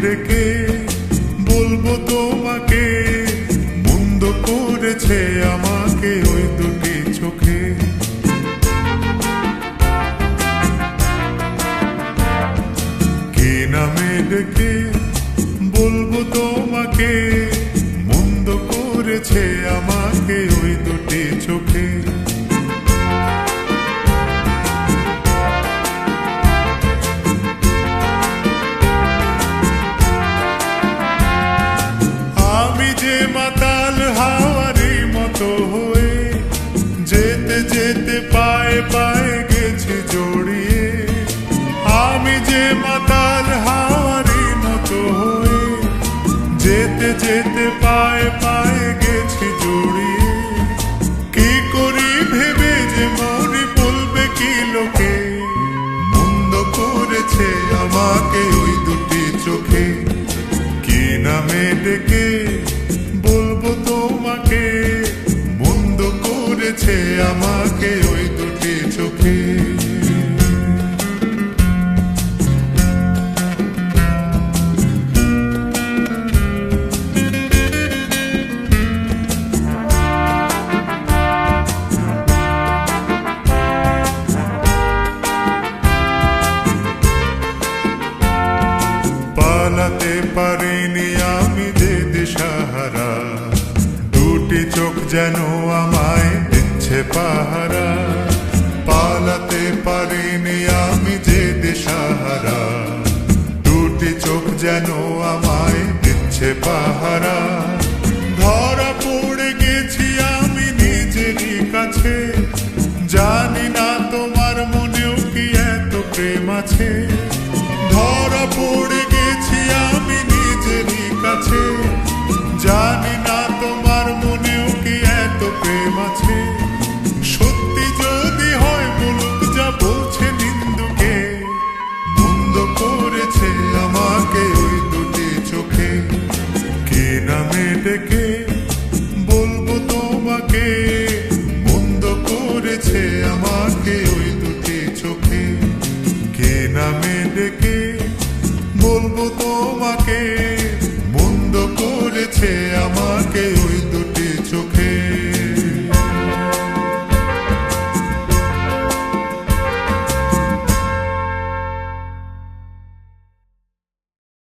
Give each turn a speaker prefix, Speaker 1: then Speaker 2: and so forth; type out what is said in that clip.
Speaker 1: ডেকে বলবো তোমাকে, মন্দ করেছে আমাকে ওই দুটি চোখে। কি নামে ডেকে বলবো তোমাকে, মন্দ করেছে আমাকে ওই দুটি চোখে। আমি যে মাতাল হাওয়ারি মতো হয়ে যেতে যেতে পায়ে পায়ে গেছি জড়িয়ে। আমি যে মাতাল হাওয়ারি মতো হয়ে যেতে যেতে পায়ে পায়ে গেছি জড়িয়ে। কি করি ভেবে যে মরি বলবে কি লোকে, মন্দ করেছে আমাকে ওই দুটি চোখে। কি নামে ডেকে বলবো তোমাকে, মন্দ করেছে আমাকে ওই দুটি চোখে। পালাতে পারিনি আমি যে দিশাহারা, দুটি চোখ যেন আমায় দিচ্ছে পাহারা। পালাতে পারিনি আমি যে দিশাহারা, দুটি চোখ যেন আমায় দিচ্ছে পাহারা। ধরা পড়ে গেছি আমি নিজেরই কাছে, জানি না তোমার মনেও কি এত প্রেম আছে। ধরা পড়ে গেছি আমি নিজেরই কাছে, জানি না তোমার মনেও কি এত প্রেম আছে। সত্যি যদি হয় বলুক যা বলছে নিন্দুকে, মন্দ করেছে আমাকে ওই দুটি চোখে। কি নামে ডেকে বলবো তোমাকে, মন্দ করেছে আমাকে ওই দুটি চোখে। কি নামে ডেকে বলবো তোমাকে, মন্দ করেছে আমাকে।